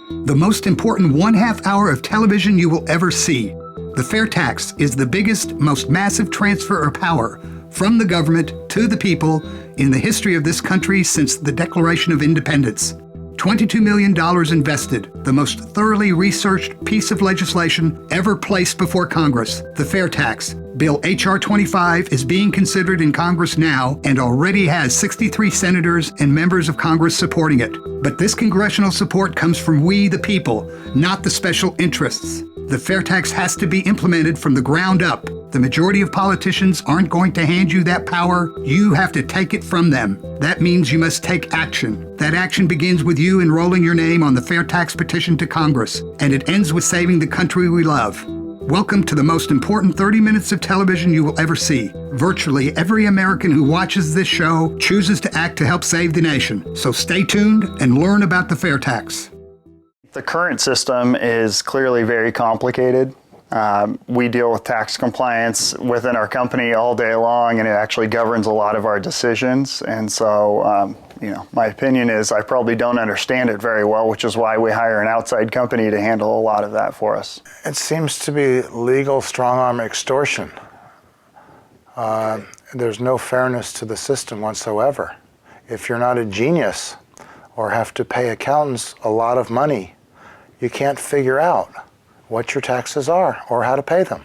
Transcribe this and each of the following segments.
The most important 1/2 hour of television you will ever see. The fair tax is the biggest, most massive transfer of power from the government to the people in the history of this country since the Declaration of Independence. $22 million invested, the most thoroughly researched piece of legislation ever placed before Congress. The fair tax. Bill H.R. 25 is being considered in Congress now and already has 63 senators and members of Congress supporting it. But this congressional support comes from we, the people, not the special interests. The fair tax has to be implemented from the ground up. The majority of politicians aren't going to hand you that power. You have to take it from them. That means you must take action. That action begins with you enrolling your name on the fair tax petition to Congress, and it ends with saving the country we love. Welcome to the most important 30 minutes of television you will ever see. Virtually every American who watches this show chooses to act to help save the nation. So stay tuned and learn about the fair tax. The current system is clearly very complicated. We deal with tax compliance within our company all day long, and it actually governs a lot of our decisions. And so, my opinion is I probably don't understand it very well, which is why we hire an outside company to handle a lot of that for us. It seems to be legal strong-arm extortion. There's no fairness to the system whatsoever. If you're not a genius or have to pay accountants a lot of money, you can't figure out what your taxes are or how to pay them.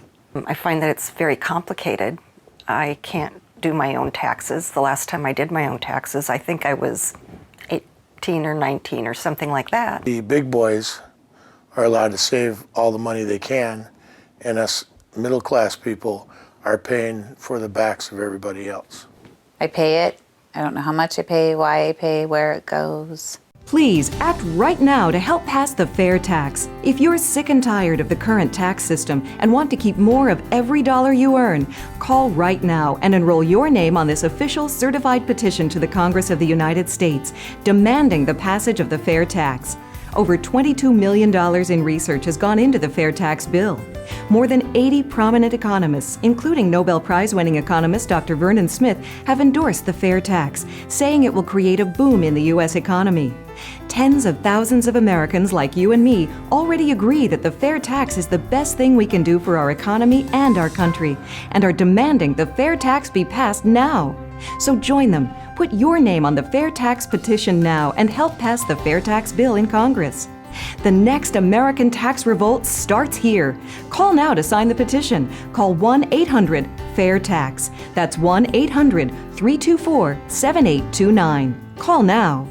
I find that it's very complicated. I can't do my own taxes. The last time I did my own taxes, I think I was 18 or 19 or something like that. The big boys are allowed to save all the money they can, and us middle-class people are paying for the backs of everybody else. I pay it. I don't know how much I pay, why I pay, where it goes. Please act right now to help pass the fair tax. If you're sick and tired of the current tax system and want to keep more of every dollar you earn, call right now and enroll your name on this official certified petition to the Congress of the United States, demanding the passage of the fair tax. Over $22 million in research has gone into the fair tax bill. More than 80 prominent economists, including Nobel Prize-winning economist Dr. Vernon Smith, have endorsed the fair tax, saying it will create a boom in the U.S. economy. Tens of thousands of Americans like you and me already agree that the fair tax is the best thing we can do for our economy and our country, and are demanding the fair tax be passed now. So join them. Put your name on the fair tax petition now and help pass the fair tax bill in Congress. The next American tax revolt starts here. Call now to sign the petition. Call 1-800-FAIR-TAX. That's 1-800-324-7829. Call now.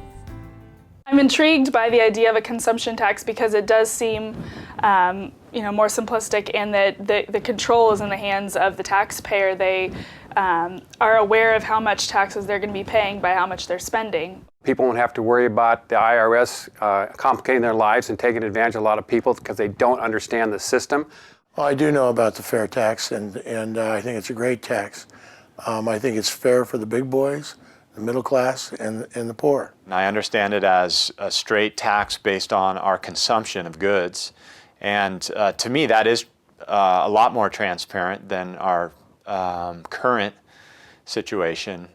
I'm intrigued by the idea of a consumption tax because it does seem more simplistic, and that the control is in the hands of the taxpayer. They are aware of how much taxes they're going to be paying by how much they're spending. People won't have to worry about the IRS complicating their lives and taking advantage of a lot of people because they don't understand the system. Well, I do know about the fair tax, and I think it's a great tax. I think it's fair for the big boys, the middle class, and the poor. I understand it as a straight tax based on our consumption of goods. And to me, that is a lot more transparent than our current situation.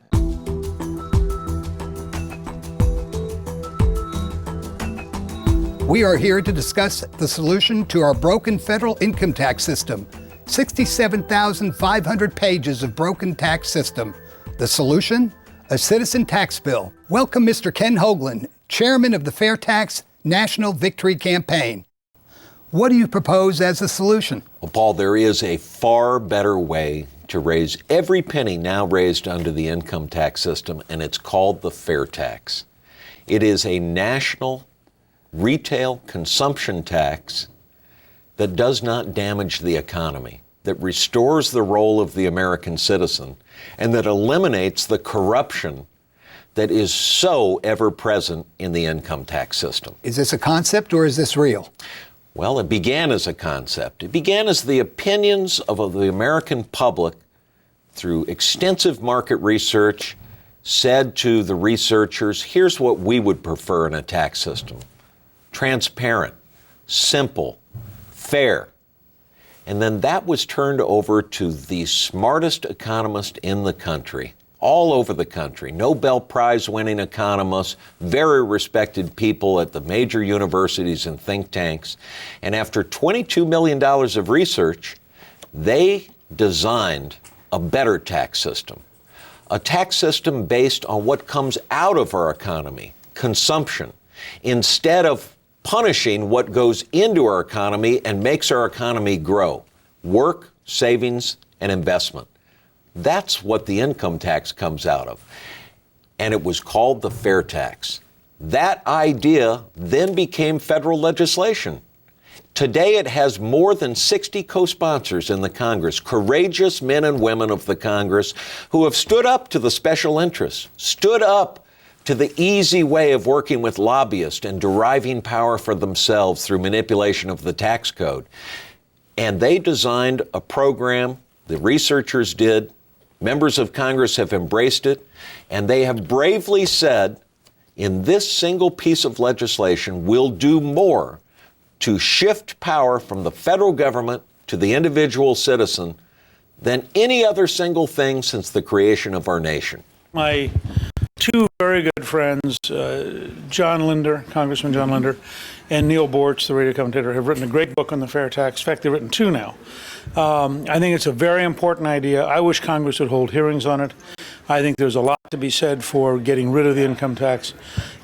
We are here to discuss the solution to our broken federal income tax system. 67,500 pages of broken tax system. The solution? A citizen tax bill. Welcome Mr. Ken Hoagland, chairman of the Fair Tax National Victory Campaign. What do you propose as a solution? Well, Paul, there is a far better way to raise every penny now raised under the income tax system, and it's called the fair tax. It is a national retail consumption tax that does not damage the economy, that restores the role of the American citizen, and that eliminates the corruption that is so ever present in the income tax system. Is this a concept or is this real? Well, it began as a concept. It began as the opinions of the American public through extensive market research said to the researchers, here's what we would prefer in a tax system. Transparent, simple, fair. And then that was turned over to the smartest economist in the country, all over the country, Nobel Prize winning economists, very respected people at the major universities and think tanks. And after $22 million of research, they designed a better tax system. A tax system based on what comes out of our economy, consumption, instead of punishing what goes into our economy and makes our economy grow. Work, savings, and investment. That's what the income tax comes out of. And it was called the fair tax. That idea then became federal legislation. Today it has more than 60 co-sponsors in the Congress, courageous men and women of the Congress who have stood up to the special interests, stood up to the easy way of working with lobbyists and deriving power for themselves through manipulation of the tax code. And they designed a program, the researchers did, members of Congress have embraced it, and they have bravely said, in this single piece of legislation, we'll do more to shift power from the federal government to the individual citizen than any other single thing since the creation of our nation. My two very good friends, John Linder, Congressman John Linder, and Neil Bortz, the radio commentator, have written a great book on the fair tax. In fact, they've written two now. I think it's a very important idea. I wish Congress would hold hearings on it. I think there's a lot to be said for getting rid of the income tax.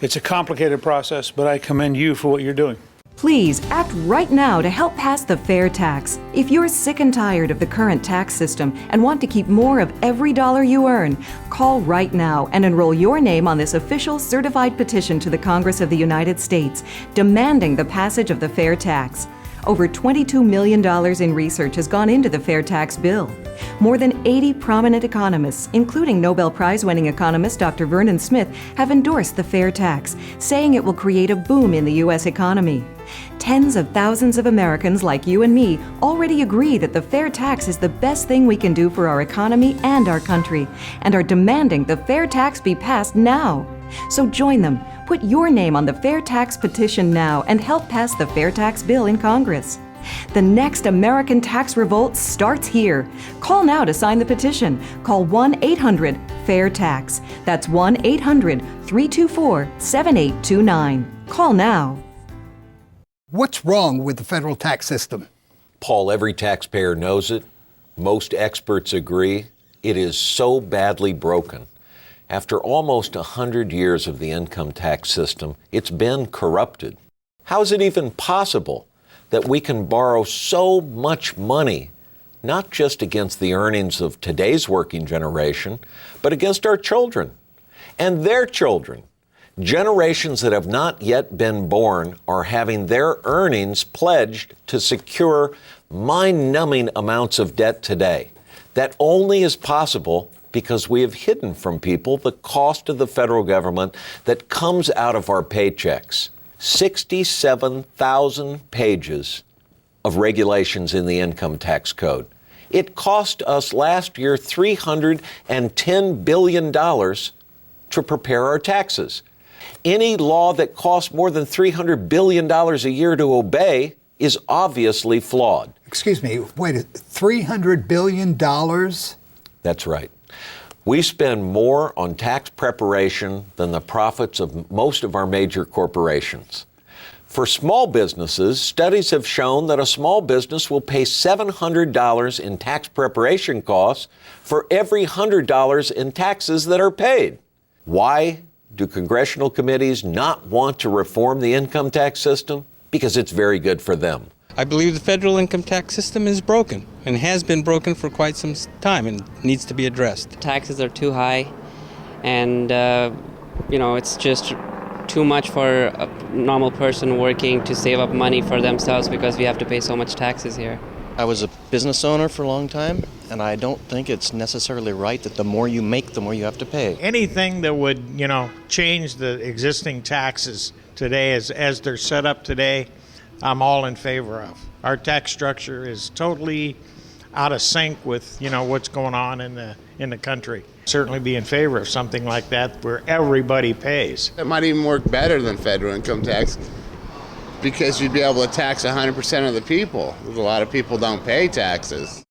It's a complicated process, but I commend you for what you're doing. Please act right now to help pass the fair tax. If you're sick and tired of the current tax system and want to keep more of every dollar you earn, call right now and enroll your name on this official certified petition to the Congress of the United States, demanding the passage of the fair tax. Over $22 million in research has gone into the fair tax bill. More than 80 prominent economists, including Nobel Prize-winning economist Dr. Vernon Smith, have endorsed the fair tax, saying it will create a boom in the U.S. economy. Tens of thousands of Americans like you and me already agree that the fair tax is the best thing we can do for our economy and our country, and are demanding the fair tax be passed now. So join them. Put your name on the fair tax petition now and help pass the fair tax bill in Congress. The next American tax revolt starts here. Call now to sign the petition. Call 1-800-FAIR-TAX. That's 1-800-324-7829. Call now. What's wrong with the federal tax system? Paul, every taxpayer knows it. Most experts agree. It is so badly broken. After almost 100 years of the income tax system, it's been corrupted. How is it even possible that we can borrow so much money, not just against the earnings of today's working generation, but against our children and their children? Generations that have not yet been born are having their earnings pledged to secure mind-numbing amounts of debt today. That only is possible because we have hidden from people the cost of the federal government that comes out of our paychecks. 67,000 pages of regulations in the income tax code. It cost us last year $310 billion to prepare our taxes. Any law that costs more than $300 billion a year to obey is obviously flawed. Excuse me, wait, $300 billion? That's right. We spend more on tax preparation than the profits of most of our major corporations. For small businesses, studies have shown that a small business will pay $700 in tax preparation costs for every $100 in taxes that are paid. Why do congressional committees not want to reform the income tax system? Because it's very good for them. I believe the federal income tax system is broken and has been broken for quite some time and needs to be addressed. Taxes are too high, and it's just too much for a normal person working to save up money for themselves because we have to pay so much taxes here. I was a business owner for a long time, and I don't think it's necessarily right that the more you make, the more you have to pay. Anything that would, change the existing taxes today as they're set up today, I'm all in favor of. Our tax structure is totally out of sync with, what's going on in the country. Certainly be in favor of something like that where everybody pays. It might even work better than federal income tax because you'd be able to tax 100% of the people. A lot of people don't pay taxes.